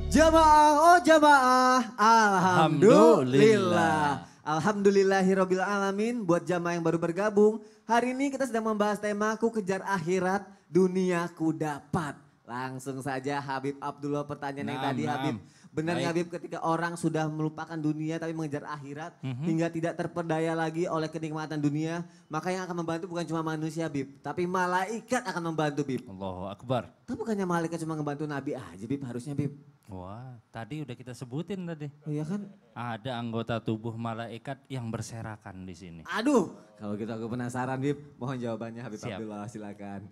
Jamaah, oh jamaah, Alhamdulillah. Alhamdulillahirabbil alamin. Buat jamaah yang baru bergabung, hari ini kita sedang membahas tema Ku Kejar Akhirat, Duniaku Dapat. Langsung saja Habib Abdullah, pertanyaan yang tadi Habib. Benar nggak Baik. Habib, ketika orang sudah melupakan dunia tapi mengejar akhirat hingga tidak terperdaya lagi oleh kenikmatan dunia, maka yang akan membantu bukan cuma manusia Habib, tapi malaikat akan membantu Habib. Allahu Akbar. Tapi bukannya malaikat cuma ngebantu Nabi aja Habib, harusnya Habib. Wah, tadi udah kita sebutin tadi. Oh iya kan? Ada anggota tubuh malaikat yang berserakan di sini. Aduh, kalau gitu aku penasaran Habib. Mohon jawabannya Habib Siap. Abdullah, silakan.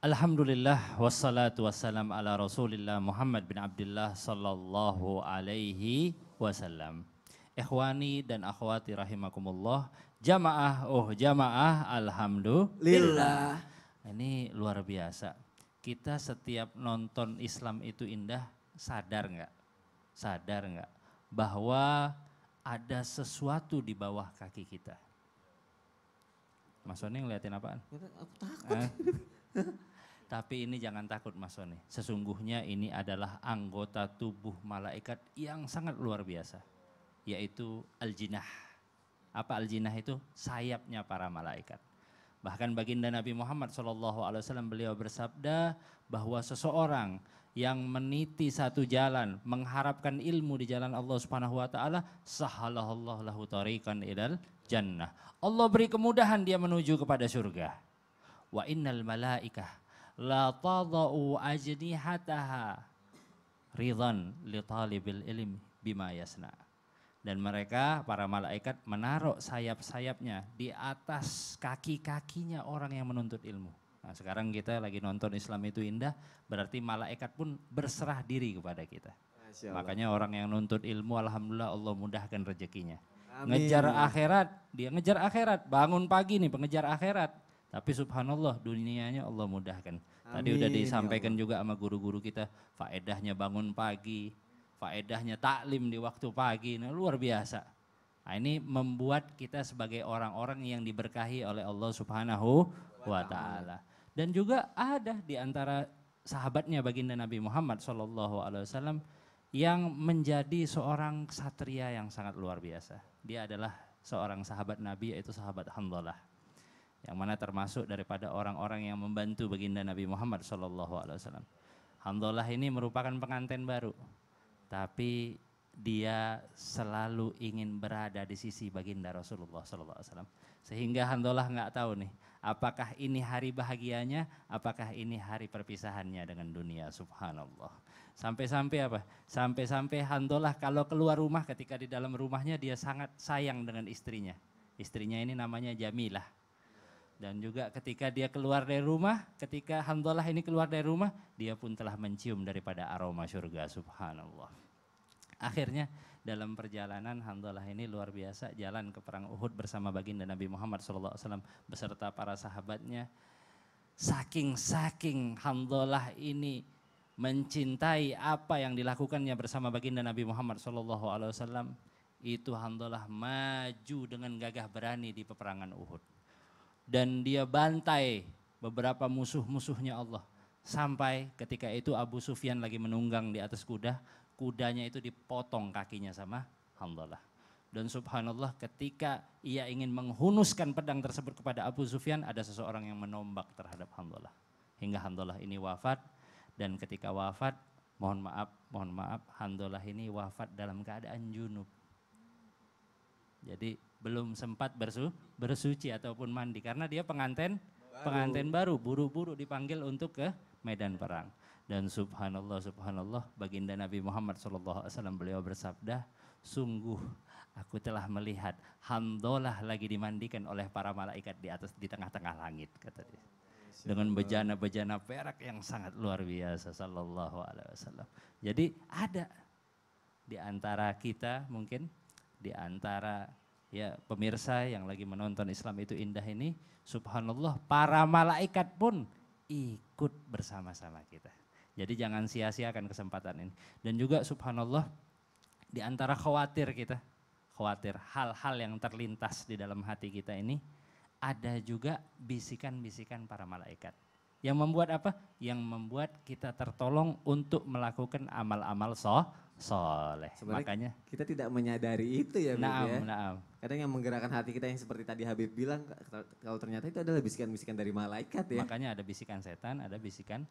Alhamdulillah wassalatu wassalam ala Rasulillah Muhammad bin Abdullah sallallahu alaihi wasallam. Ikhwani dan akhwati rahimakumullah. Jamaah, oh jamaah, alhamdulillah. Ini luar biasa. Kita setiap nonton Islam itu indah, sadar nggak? Sadar nggak bahwa ada sesuatu di bawah kaki kita? Mas Sony ngeliatin apaan? Aku takut. Tapi ini jangan takut Mas Sony. Sesungguhnya ini adalah anggota tubuh malaikat yang sangat luar biasa. Yaitu al-jinah. Apa al-jinah itu? Sayapnya para malaikat. Bahkan baginda Nabi Muhammad SAW beliau bersabda bahwa seseorang yang meniti satu jalan, mengharapkan ilmu di jalan Allah Subhanahu wa taala, sahalallahu lahu tariqan ilal jannah. Allah beri kemudahan dia menuju kepada surga. Wa innal malaikah la tadau ajnihataha ridhan li talibil ilmi bima yasna. Dan mereka, para malaikat, menaruh sayap-sayapnya di atas kaki-kakinya orang yang menuntut ilmu. Nah sekarang kita lagi nonton Islam itu indah, berarti malaikat pun berserah diri kepada kita. Makanya orang yang nuntut ilmu, alhamdulillah Allah mudahkan rezekinya. Amin. Ngejar akhirat, dia ngejar akhirat, bangun pagi nih pengejar akhirat. Tapi subhanallah dunianya Allah mudahkan. Tadi udah Amin, ya disampaikan juga sama guru-guru kita, faedahnya bangun pagi, faedahnya taklim di waktu pagi, nah, luar biasa. Nah, ini membuat kita sebagai orang-orang yang diberkahi oleh Allah Subhanahu wa taala. Dan juga ada di antara sahabatnya baginda Nabi Muhammad SAW yang menjadi seorang ksatria yang sangat luar biasa. Dia adalah seorang sahabat Nabi, yaitu sahabat Hanzalah. Yang mana termasuk daripada orang-orang yang membantu baginda Nabi Muhammad SAW. Hanzalah ini merupakan pengantin baru. Tapi dia selalu ingin berada di sisi baginda Rasulullah SAW. Sehingga Hanzalah nggak tahu nih, apakah ini hari bahagianya, apakah ini hari perpisahannya dengan dunia, subhanallah. Sampai-sampai apa? Sampai-sampai Hanzalah kalau keluar rumah, ketika di dalam rumahnya dia sangat sayang dengan istrinya. Istrinya ini namanya Jamilah. Dan juga ketika dia keluar dari rumah, ketika Hanzalah ini keluar dari rumah, dia pun telah mencium daripada aroma surga, subhanallah. Akhirnya dalam perjalanan Hanzalah ini luar biasa jalan ke perang Uhud bersama baginda Nabi Muhammad SAW beserta para sahabatnya. Saking Hanzalah ini mencintai apa yang dilakukannya bersama baginda Nabi Muhammad SAW, itu Hanzalah maju dengan gagah berani di peperangan Uhud. Dan dia bantai beberapa musuh-musuhnya Allah. Sampai ketika itu Abu Sufyan lagi menunggang di atas kuda, kudanya itu dipotong kakinya sama Hanzalah. Dan subhanallah ketika ia ingin menghunuskan pedang tersebut kepada Abu Sufyan, ada seseorang yang menombak terhadap Hanzalah. Hingga Hanzalah ini wafat, dan ketika wafat, mohon maaf, Hanzalah ini wafat dalam keadaan junub. Jadi belum sempat bersuci ataupun mandi karena dia pengantin baru, buru-buru dipanggil untuk ke medan perang. Dan subhanallah baginda Nabi Muhammad SAW beliau bersabda, sungguh aku telah melihat Hanzalah lagi dimandikan oleh para malaikat di tengah-tengah langit, kata dia. Dengan bejana-bejana perak yang sangat luar biasa sallallahu alaihi wasallam. Jadi ada di antara kita mungkin, di antara ya pemirsa yang lagi menonton Islam itu indah ini, subhanallah para malaikat pun ikut bersama-sama kita. Jadi jangan sia-siakan kesempatan ini. Dan juga subhanallah di antara khawatir hal-hal yang terlintas di dalam hati kita ini, ada juga bisikan-bisikan para malaikat. Yang membuat apa? Yang membuat kita tertolong untuk melakukan amal-amal soleh. Sebenarnya Makanya, kita tidak menyadari itu ya, Bib ya. naam. Kadang yang menggerakkan hati kita yang seperti tadi Habib bilang, kalau ternyata itu adalah bisikan-bisikan dari malaikat ya. Makanya ada bisikan setan, ada bisikan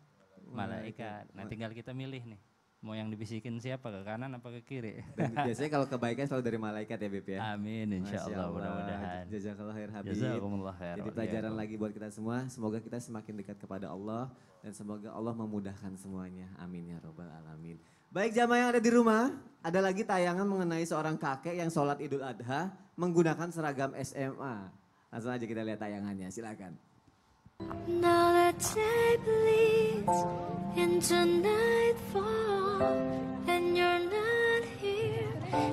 malaikat. Nah tinggal kita milih nih. Mau yang dibisikin siapa, ke kanan apa ke kiri? Dan biasanya kalau kebaikan selalu dari malaikat ya, Bib ya. Amin, insya Masya Allah, mudah-mudahan. Jazakallah khair Habib. Jazakumullah khair. Jadi pelajaran lagi buat kita semua. Semoga kita semakin dekat kepada Allah dan semoga Allah memudahkan semuanya. Amin ya robbal alamin. Baik jamaah yang ada di rumah, ada lagi tayangan mengenai seorang kakek yang sholat Idul Adha menggunakan seragam SMA. Langsung aja kita lihat tayangannya, silakan. Now the day bleeds into nightfall, and you're not here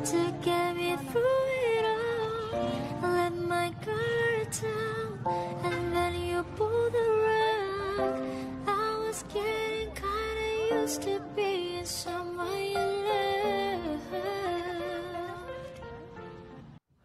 to get me through it all. I let my guard down, and then you pulled the rug. I was getting kinda used to being someone you loved.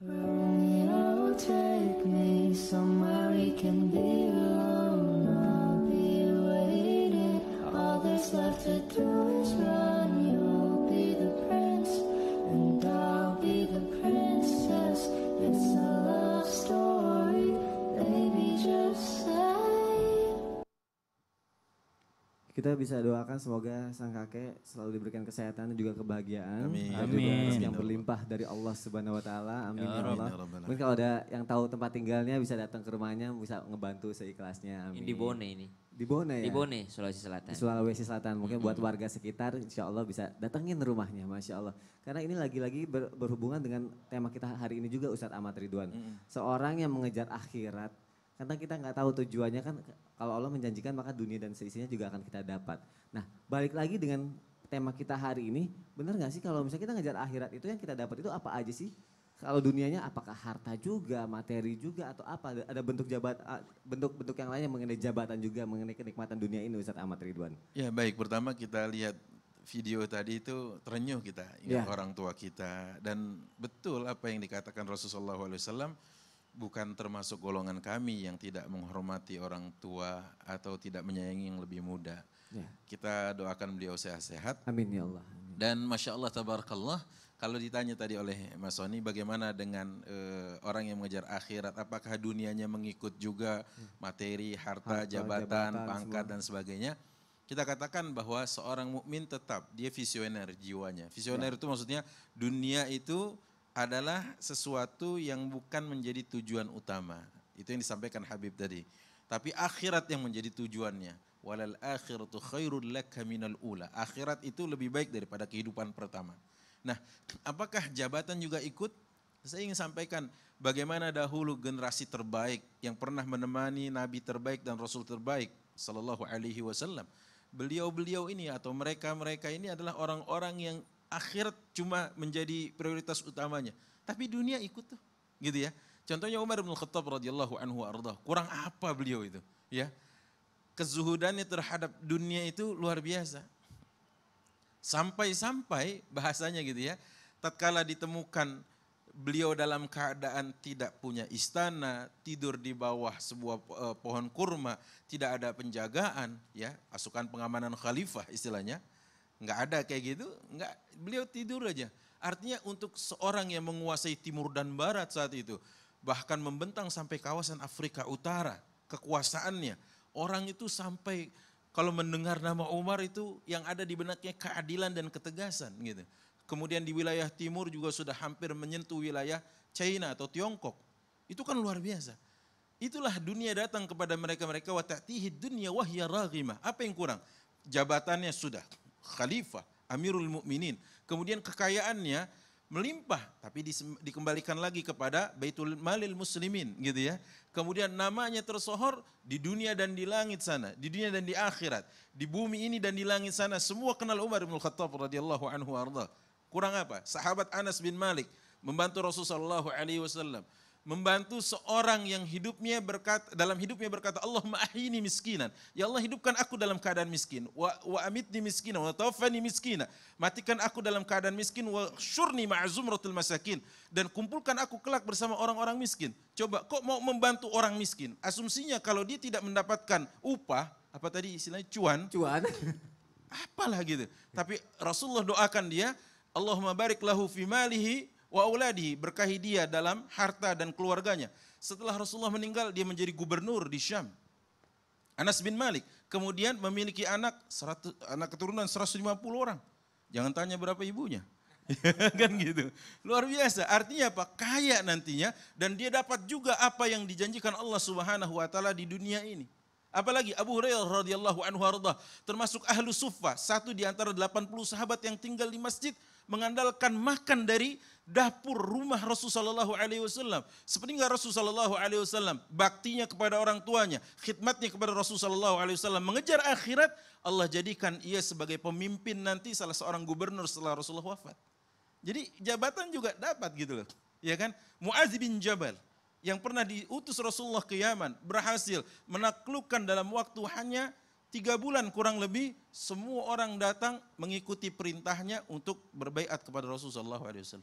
Romeo, take me somewhere we can be alone. I'll be waiting. All that's left to do is run. You'll be the prince, and I'll be the princess. It's a love story, baby, just say. Kita bisa doakan semoga sang kakek selalu diberikan kesehatan dan juga kebahagiaan. Amin. Dan juga Amin. rezeki yang berlimpah dari Allah Subhanahu wa taala. Amin ya Allah. Ya Rabbal Mungkin kalau ada yang tahu tempat tinggalnya bisa datang ke rumahnya, bisa ngebantu seikhlasnya. Amin. Ini di Bone ini. Di Bone ya? Di Bone, Sulawesi Selatan. Di Sulawesi Selatan. Mungkin buat warga sekitar insya Allah bisa datengin rumahnya, Masya Allah. Karena ini lagi-lagi berhubungan dengan tema kita hari ini juga Ustadz Ahmad Ridwan. Seorang yang mengejar akhirat, karena kita nggak tahu tujuannya kan, kalau Allah menjanjikan maka dunia dan seisinya juga akan kita dapat. Nah balik lagi dengan tema kita hari ini, benar nggak sih kalau misalnya kita ngejar akhirat itu yang kita dapat itu apa aja sih? Kalau dunianya apakah harta juga, materi juga atau apa? Ada bentuk bentuk-bentuk yang lainnya mengenai jabatan juga, mengenai kenikmatan dunia ini Ustadz Ahmad Ridwan. Ya baik, pertama kita lihat video tadi itu terenyuh kita, ingat Ya. orang tua kita. Dan betul apa yang dikatakan Rasulullah SAW, bukan termasuk golongan kami yang tidak menghormati orang tua atau tidak menyayangi yang lebih muda. Ya. Kita doakan beliau sehat-sehat. Amin ya Allah. Amin. Dan Masya Allah, Tabarakallah, kalau ditanya tadi oleh Mas Soni bagaimana dengan orang yang mengejar akhirat, apakah dunianya mengikut juga materi, harta, jabatan, pangkat dan sebagainya. Kita katakan bahwa seorang mukmin tetap dia visioner jiwanya. Visioner itu maksudnya dunia itu adalah sesuatu yang bukan menjadi tujuan utama. Itu yang disampaikan Habib tadi. Tapi akhirat yang menjadi tujuannya. Walal akhiratu khairul laka minal ula. Akhirat itu lebih baik daripada kehidupan pertama. Nah, apakah jabatan juga ikut? Saya ingin sampaikan bagaimana dahulu generasi terbaik yang pernah menemani Nabi terbaik dan Rasul terbaik sallallahu alaihi wasallam. Beliau-beliau ini atau mereka-mereka ini adalah orang-orang yang akhirat cuma menjadi prioritas utamanya. Tapi dunia ikut tuh, gitu ya. Contohnya Umar bin Khattab radhiyallahu anhu ardah. Kurang apa beliau itu, ya? Kezuhudannya terhadap dunia itu luar biasa. Sampai-sampai bahasanya gitu ya, tatkala ditemukan beliau dalam keadaan tidak punya istana, tidur di bawah sebuah pohon kurma, tidak ada penjagaan, ya, pasukan pengamanan khalifah istilahnya, nggak ada kayak gitu, nggak, beliau tidur aja. Artinya untuk seorang yang menguasai timur dan barat saat itu, bahkan membentang sampai kawasan Afrika Utara, kekuasaannya, orang itu sampai kalau mendengar nama Umar itu yang ada di benaknya keadilan dan ketegasan gitu. Kemudian di wilayah timur juga sudah hampir menyentuh wilayah China atau Tiongkok. Itu kan luar biasa. Itulah dunia datang kepada mereka-mereka wa ta'tihi dunya wa hiya raghimah. Apa yang kurang? Jabatannya sudah khalifah, Amirul Mukminin. Kemudian kekayaannya melimpah, tapi dikembalikan lagi kepada Baitul Malil Muslimin gitu ya. Kemudian namanya tersohor di dunia dan di langit sana, di dunia dan di akhirat, di bumi ini dan di langit sana, semua kenal Umar bin Khattab radhiyallahu anhu arda. Kurang apa? Sahabat Anas bin Malik membantu Rasulullah SAW, membantu seorang yang dalam hidupnya berkata, Allahumma ahyini miskinan. Ya Allah, hidupkan aku dalam keadaan miskin. Wa amitni miskinan, wa tawaffani miskinan. Matikan aku dalam keadaan miskin, wa syurni ma'azumratul masakin. Dan kumpulkan aku kelak bersama orang-orang miskin. Coba, kok mau membantu orang miskin? Asumsinya kalau dia tidak mendapatkan upah, apa tadi istilahnya cuan, Cuan. apalah gitu. Tapi Rasulullah doakan dia, Allahumma barik lahu fi malihi wa auladihi, berkahi dia dalam harta dan keluarganya. Setelah Rasulullah meninggal, dia menjadi gubernur di Syam. Anas bin Malik kemudian memiliki anak keturunan 150 orang. Jangan tanya berapa ibunya. Kan gitu. Luar biasa. Artinya apa? Kaya nantinya dan dia dapat juga apa yang dijanjikan Allah Subhanahu wa taala di dunia ini. Apalagi Abu Hurairah radhiyallahu anhu arda, termasuk ahlu suffah, satu di antara 80 sahabat yang tinggal di masjid, mengandalkan makan dari dapur rumah Rasulullah SAW. Sepeninggal Rasulullah SAW, baktinya kepada orang tuanya, khidmatnya kepada Rasulullah SAW, mengejar akhirat, Allah jadikan ia sebagai pemimpin nanti salah seorang gubernur setelah Rasulullah wafat. Jadi jabatan juga dapat gitu loh. Ya kan? Mu'adz bin Jabal yang pernah diutus Rasulullah ke Yaman, berhasil menaklukkan dalam waktu hanya 3 bulan kurang lebih, semua orang datang mengikuti perintahnya untuk berbaiat kepada Rasulullah SAW.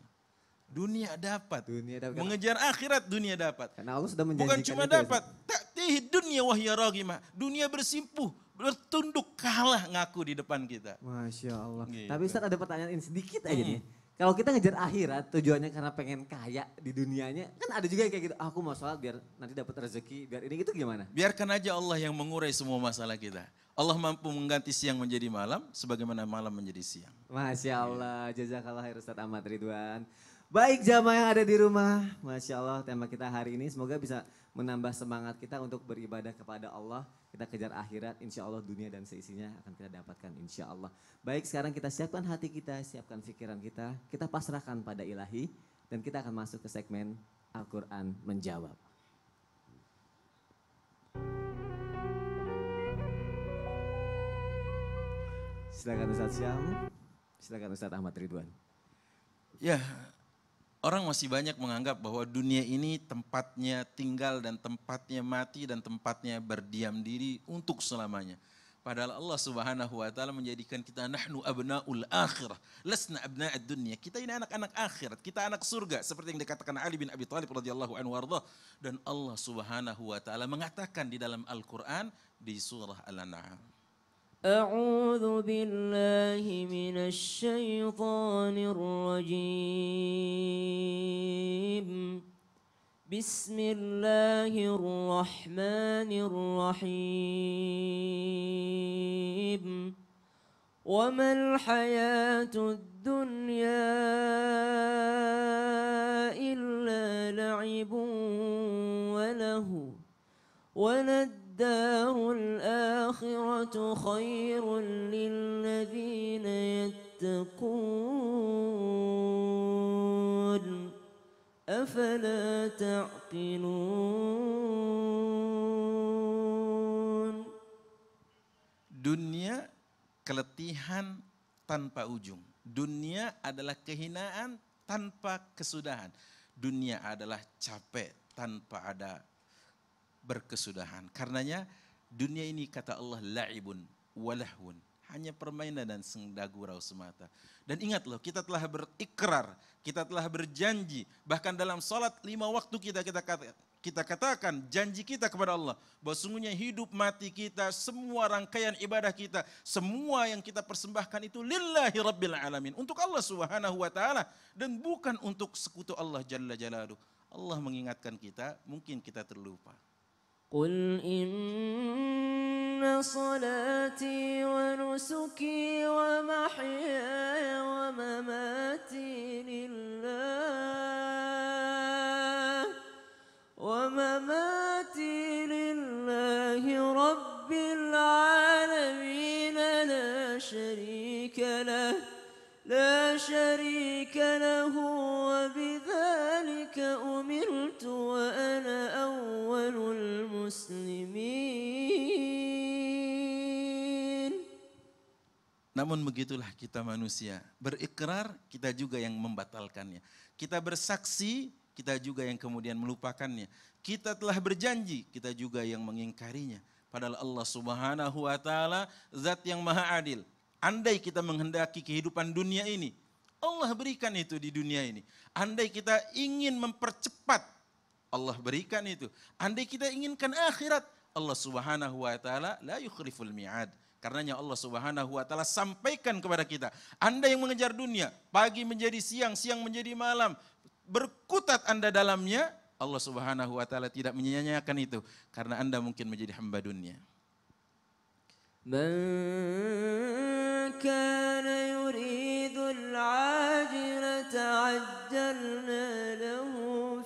Dunia dapat, mengejar akhirat dunia dapat. Karena Allah sudah menjanjikan. Bukan cuma dapat, ta'tihi dunya wahya raghimah. Dunia bersimpuh, bertunduk kalah ngaku di depan kita. Masya Allah. Gitu. Tapi Ustaz ada pertanyaan ini sedikit aja nih. Kalau kita ngejar akhirat tujuannya karena pengen kaya di dunianya, kan ada juga yang kayak gitu, aku mau sholat biar nanti dapat rezeki, biar ini gitu gimana? Biarkan aja Allah yang mengurai semua masalah kita. Allah mampu mengganti siang menjadi malam, sebagaimana malam menjadi siang. Masya Allah, jazakallah khair Ustaz Ahmad Ridwan. Baik jamaah yang ada di rumah, Masya Allah tema kita hari ini semoga bisa menambah semangat kita untuk beribadah kepada Allah. Kita kejar akhirat, insya Allah dunia dan seisinya akan kita dapatkan insya Allah. Baik sekarang kita siapkan hati kita, siapkan pikiran kita pasrahkan pada ilahi. Dan kita akan masuk ke segmen Al-Quran Menjawab. Silakan Ustaz Syam, silakan Ustaz Ahmad Ridwan. Ya, orang masih banyak menganggap bahwa dunia ini tempatnya tinggal dan tempatnya mati dan tempatnya berdiam diri untuk selamanya. Padahal Allah Subhanahu wa taala menjadikan kita nahnu abnaul akhirah, lasna abna'ad dunya. Kita ini anak-anak akhirat, kita anak surga seperti yang dikatakan Ali bin Abi Thalib radhiyallahu anhu warḍah. Dan Allah Subhanahu wa taala mengatakan di dalam Al-Qur'an di surah Al-An'am. أعوذ بالله من الشيطان الرجيم بسم الله الرحمن الرحيم وما الحياة الدنيا إلا لعب وله وللدار الآخرة خير للذين يتقون أفلا تعقلون. Dunia keletihan tanpa ujung. Dunia adalah kehinaan tanpa kesudahan. Dunia adalah capek tanpa ada berkesudahan. Karenanya dunia ini kata Allah la'ibun walahun. Hanya permainan dan senda gurau semata. Dan ingat loh, kita telah berikrar, kita telah berjanji. Bahkan dalam salat 5 waktu kita katakan janji kita kepada Allah. Bahwa sungguhnya hidup mati kita, semua rangkaian ibadah kita, semua yang kita persembahkan itu lillahi rabbil alamin. Untuk Allah subhanahu wa ta'ala. Dan bukan untuk sekutu Allah jalla jalaluh. Allah mengingatkan kita, mungkin kita terlupa. قل إن صلاتي ونسكي ومحياي ومماتي لله رب العالمين لا شريك له وبذلك أمرت وأنا أول المسلمين. Namun begitulah kita manusia, berikrar kita juga yang membatalkannya. Kita bersaksi, kita juga yang kemudian melupakannya. Kita telah berjanji, kita juga yang mengingkarinya. Padahal Allah subhanahu wa ta'ala zat yang maha adil. Andai kita menghendaki kehidupan dunia ini, Allah berikan itu di dunia ini. Andai kita ingin mempercepat, Allah berikan itu. Andai kita inginkan akhirat, Allah Subhanahu wa taala la yukhliful mi'ad. Karenanya Allah Subhanahu wa taala sampaikan kepada kita, Anda yang mengejar dunia, pagi menjadi siang, siang menjadi malam, berkutat Anda dalamnya, Allah Subhanahu wa taala tidak menyia-nyiakan itu karena Anda mungkin menjadi hamba dunia. من كان يريد العاجلة عجلنا له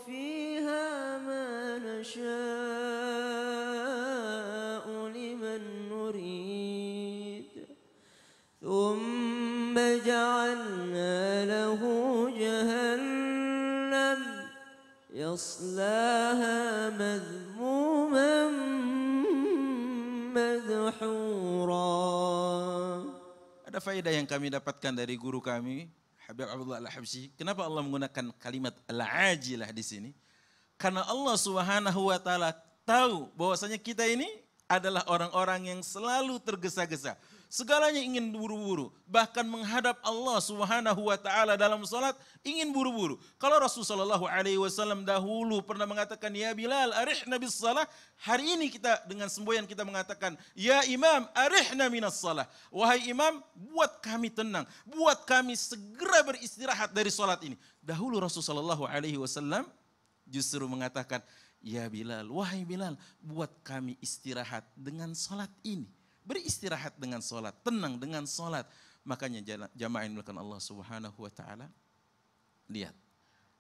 فيها ما نشاء لمن نريد ثم جعلنا له جهنم يصلاها مذموما مدحورا. Ada faedah yang kami dapatkan dari guru kami, Habib Abdullah Al-Habsyi. Kenapa Allah menggunakan kalimat al-ajilah di sini? Karena Allah Subhanahu wa taala tahu bahwasanya kita ini adalah orang-orang yang selalu tergesa-gesa. Segalanya ingin buru-buru, bahkan menghadap Allah Subhanahu wa taala dalam salat ingin buru-buru. Kalau Rasulullah SAW dahulu pernah mengatakan, ya Bilal arihna bis salah, hari ini kita dengan semboyan kita mengatakan, ya Imam arihna minas salah. Wahai Imam, buat kami tenang, buat kami segera beristirahat dari salat ini. Dahulu Rasulullah SAW justru mengatakan, ya Bilal, wahai Bilal, buat kami istirahat dengan salat ini. Beristirahat dengan sholat, tenang dengan sholat. Makanya jamaah yang dimuliakan Allah Subhanahu wa taala, lihat,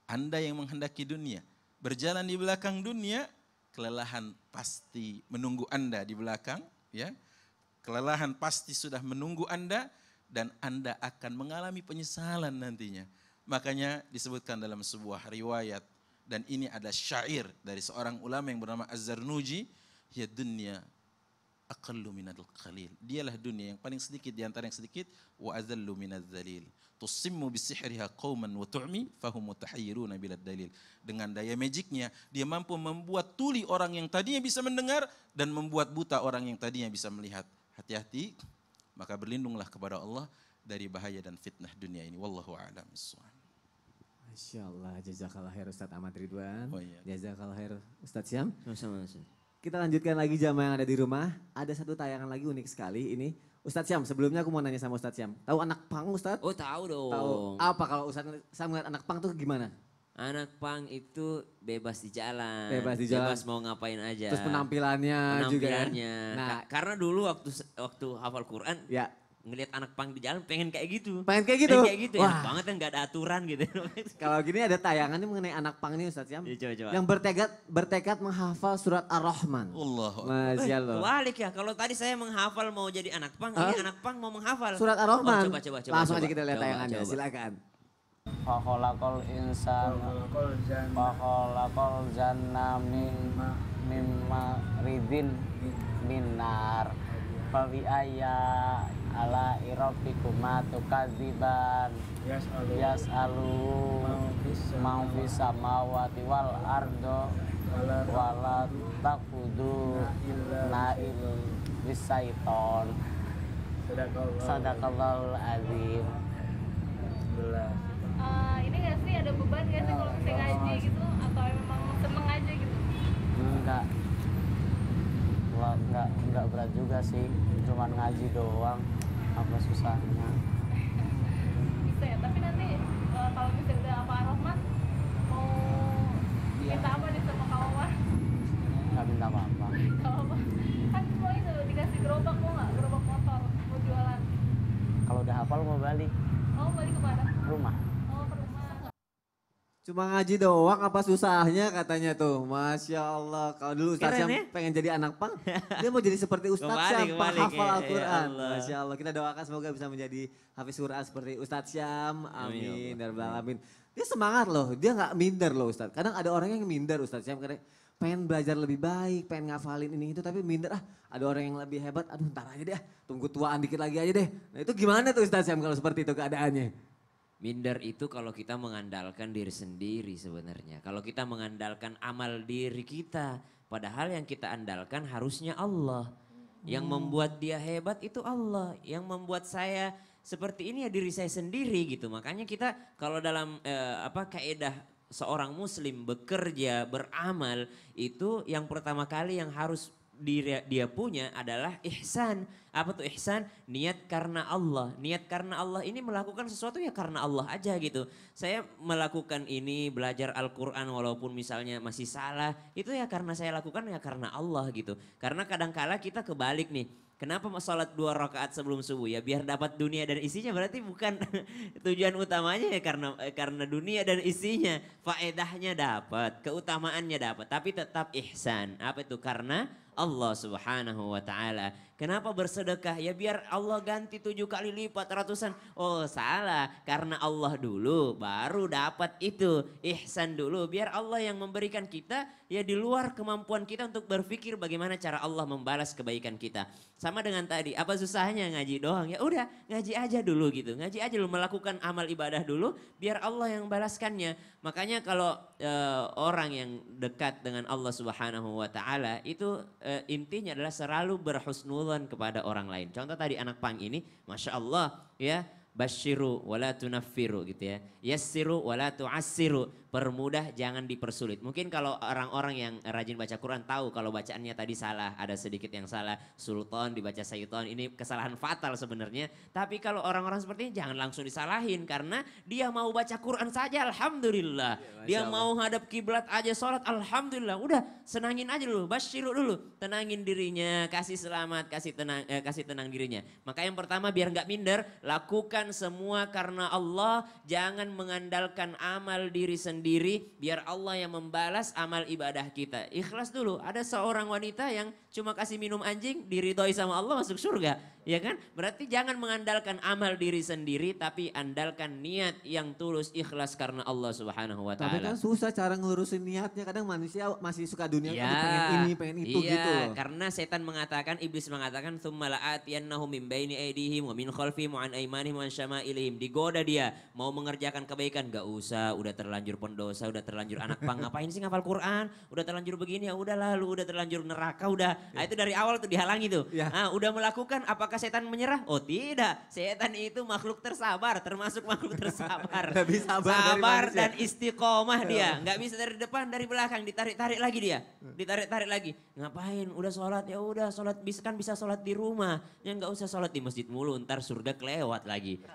Anda yang menghendaki dunia, berjalan di belakang dunia, kelelahan pasti menunggu Anda di belakang, ya. Kelelahan pasti sudah menunggu Anda dan Anda akan mengalami penyesalan nantinya. Makanya disebutkan dalam sebuah riwayat, dan ini ada syair dari seorang ulama yang bernama Az-Zarnuji, ya dunya aqallu minal qalil. Dialah dunia yang paling sedikit di antara yang sedikit, wa azallu minadz zalil. Tusimmu bisihriha qauman wa tu'mi fahum mutahayyiruna bilad dalil. Dengan daya magicnya dia mampu membuat tuli orang yang tadinya bisa mendengar dan membuat buta orang yang tadinya bisa melihat. Hati-hati, maka berlindunglah kepada Allah dari bahaya dan fitnah dunia ini. Wallahu a'lam bissawab. Masya Allah, jazakallah khair Ustadz Ahmad Ridwan. Oh iya. Jazakallah khair Ustadz Syam. Sama-sama. Kita lanjutkan lagi jamaah yang ada di rumah. Ada satu tayangan lagi unik sekali ini. Ustadz Syam, sebelumnya aku mau nanya sama Ustadz Syam. Tahu anak pang Ustadz? Oh tahu dong. Tahu. Apa kalau Ustadz Syam ngeliat anak pang tuh gimana? Anak pang itu bebas di jalan. Bebas di jalan. Bebas mau ngapain aja. Terus penampilannya juga. Penampilannya. Nah, Karena dulu waktu hafal Quran, ya. ngelihat anak pang di jalan pengen kayak gitu. Pengen kayak gitu? Pengen kayak gitu, Wah. enak banget kan gak ada aturan gitu. Kalau gini ada tayangannya mengenai anak pang nih Ustadz Syam. Ya, coba. Yang bertekad menghafal surat Ar-Rahman. Allahu Masya Allah. Balik ya, kalau tadi saya menghafal mau jadi anak pang, ini anak pang mau menghafal. Surat Ar-Rahman. Oh, coba. Langsung aja coba. kita lihat Coba, tayangannya, coba. silakan. Fakholakol insan Fakholakol janna mimma ridin minar Fabi ayya ala irobikuma tukadziban Yas'alu mau bisa mawati wal ardo Wala takudu nail bisaiton Sadaqallahul azim. Ini gak sih ada beban gak sih kalau misalnya ngaji gitu atau memang seneng aja gitu? Enggak berat juga sih, cuman ngaji doang, apa susahnya. Bisa ya, tapi nanti kalau misalnya udah apa Ar-Rahman mau minta apa nih sama Kak Omar? Nggak minta apa-apa. Kalau apa? Kan mau itu dikasih gerobak, mau nggak? Gerobak motor, mau jualan. Kalau udah hafal mau balik Mau balik kemana? rumah. Oh ke rumah. Cuma ngaji doang apa susahnya katanya tuh. Masya Allah. Kalau dulu Ustadz Keren Syam ya? pengen jadi anak pang. Dia mau jadi seperti Ustadz Syam, Kebalik, penghafal ya Al-Quran. Allah. Masya Allah. Kita doakan semoga bisa menjadi hafiz Quran seperti Ustadz Syam. Amin. Ya Rabbal Alamin. Dia semangat loh. Dia gak minder loh Ustadz. Kadang ada orang yang minder Ustadz Syam. Karena pengen belajar lebih baik, pengen ngafalin ini itu. Tapi minder, ada orang yang lebih hebat. Aduh ntar aja deh. Tunggu tuaan dikit lagi aja deh. Nah itu gimana tuh Ustadz Syam kalau seperti itu keadaannya? Minder itu kalau kita mengandalkan diri sendiri sebenarnya. Kalau kita mengandalkan amal diri kita. Padahal yang kita andalkan harusnya Allah. Yang membuat dia hebat itu Allah. Yang membuat saya seperti ini ya diri saya sendiri gitu. Makanya kita kalau dalam kaidah seorang muslim bekerja, beramal. Itu yang pertama kali yang harus dia punya adalah ihsan. Apa tuh ihsan? Niat karena Allah. Niat karena Allah ini melakukan sesuatu ya karena Allah aja gitu. Saya melakukan ini, belajar Al-Quran walaupun misalnya masih salah. Itu ya karena saya lakukan ya karena Allah gitu. Karena kadangkala kita kebalik nih. Kenapa sholat 2 rakaat sebelum subuh? Ya biar dapat dunia dan isinya, berarti bukan tujuan utamanya ya karena dunia dan isinya. Faedahnya dapat, keutamaannya dapat, tapi tetap ihsan. Apa itu? Karena Allah Subhanahu wa taala. Kenapa bersedekah? Ya biar Allah ganti 7 kali lipat ratusan. Oh salah, karena Allah dulu baru dapat itu. Ihsan dulu, biar Allah yang memberikan kita ya di luar kemampuan kita untuk berpikir bagaimana cara Allah membalas kebaikan kita. Sama dengan tadi, apa susahnya ngaji doang? Ya udah, ngaji aja dulu gitu. Ngaji aja dulu, melakukan amal ibadah dulu biar Allah yang balaskannya. Makanya kalau orang yang dekat dengan Allah Subhanahu wa taala itu intinya adalah selalu berhusnudzon kepada orang lain. Contoh tadi anak pang ini, Masya Allah ya, basyiru wala tunaffiru gitu ya. Yassiru wala tu'assiru. Permudah jangan dipersulit. Mungkin kalau orang-orang yang rajin baca Quran tahu kalau bacaannya tadi salah, ada sedikit yang salah. Sultan dibaca syaitan, ini kesalahan fatal sebenarnya. Tapi kalau orang-orang seperti ini jangan langsung disalahin karena dia mau baca Quran saja alhamdulillah. Dia mau hadap kiblat aja sholat alhamdulillah. Udah senangin aja dulu, basyiru dulu. Tenangin dirinya, kasih selamat, kasih tenang dirinya. Maka yang pertama biar nggak minder, lakukan semua karena Allah. Jangan mengandalkan amal diri sendiri, biar Allah yang membalas amal ibadah kita. Ikhlas dulu. Ada seorang wanita yang cuma kasih minum anjing, diridhoi sama Allah masuk surga. Ya kan? Berarti jangan mengandalkan amal diri sendiri, tapi andalkan niat yang tulus ikhlas karena Allah Subhanahu wa taala. Tapi kan susah cara ngelurusin niatnya. Kadang manusia masih suka dunia, pengen ini, pengen itu gitu loh. Karena setan mengatakan, iblis mengatakan, "Tsumma la'atiyannahum min baini aydihim wa min khalfihim wa an aymanihim wa an syama'ilihim." Digoda dia, mau mengerjakan kebaikan, gak usah, udah terlanjur pendosa, udah terlanjur anak pang, ngapain sih ngapal Quran? Udah terlanjur begini, ya udah lalu, udah terlanjur neraka, udah. Nah, itu dari awal tuh dihalangi tuh. Nah, udah melakukan, apakah setan menyerah? Oh tidak, setan itu makhluk tersabar, termasuk makhluk tersabar. Lebih sabar dan istiqomah dia. Nggak bisa dari depan, dari belakang, ditarik-tarik lagi dia. Ditarik-tarik lagi. Ngapain? Udah sholat, ya udah sholat, bisa sholat di rumah. Ya nggak usah sholat di masjid mulu, ntar surga kelewat lagi.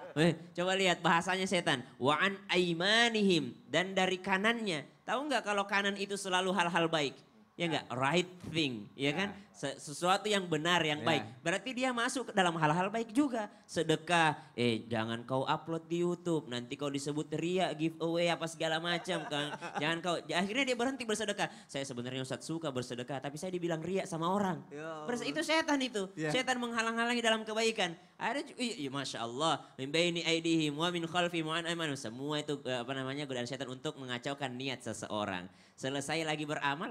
Coba lihat bahasanya setan. Wa an aimanihim, dan dari kanannya. Tahu nggak kalau kanan itu selalu hal-hal baik? Ya enggak, right thing, ya kan? Sesuatu yang benar, yang baik. Berarti dia masuk ke dalam hal-hal baik juga. Sedekah, jangan kau upload di YouTube, nanti kau disebut ria, giveaway apa segala macam kan. Jangan kau, akhirnya dia berhenti bersedekah. Saya sebenarnya Ustadz suka bersedekah, tapi saya dibilang ria sama orang. Itu setan itu, setan menghalang-halangi dalam kebaikan. Ada Masya Allah, min baini aidihim wa min khalfihim wa an aymanihim. Semua itu godaan setan untuk mengacaukan niat seseorang. Selesai lagi beramal,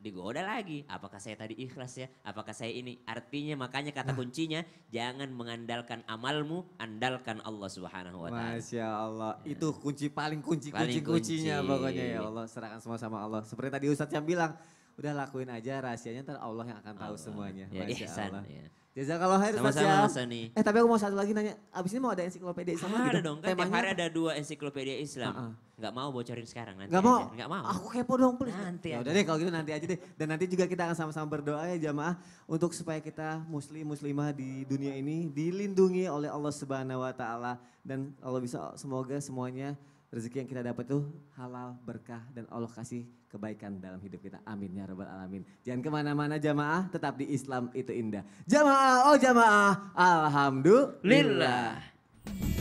digoda lagi. Apakah saya tadi ikhlas ya? Apakah saya ini? Artinya makanya kata kuncinya, jangan mengandalkan amalmu, andalkan Allah Subhanahu wa taala. Masya Allah, itu kunci kuncinya pokoknya ya Allah. Serahkan semua sama Allah. Seperti tadi Ustadz yang bilang, udah lakuin aja rahasianya, ntar Allah yang akan tahu semuanya. Ya, Masya ihsan, Allah. ya. Jazakallah khair Ustadz ya. Sama-sama Mas Sani. Tapi aku mau satu lagi nanya, abis ini mau ada ensiklopedia Islam lagi Ada dong, kan tiap hari ada 2 ensiklopedia Islam. Nggak mau bocorin sekarang, nanti Gak mau? aja. Nggak mau. Aku kepo dong please. Nanti Ya aja. udah deh kalau gitu nanti aja deh. Dan nanti juga kita akan sama-sama berdoa ya jamaah. Untuk supaya kita muslimah di dunia ini dilindungi oleh Allah Subhanahu wa taala. Dan Allah bisa semoga semuanya rezeki yang kita dapat tuh halal, berkah dan Allah kasih kebaikan dalam hidup kita. Amin ya rabbal alamin. Jangan kemana-mana jamaah, tetap di Islam itu indah. Jamaah, oh jamaah, alhamdulillah. Lillah.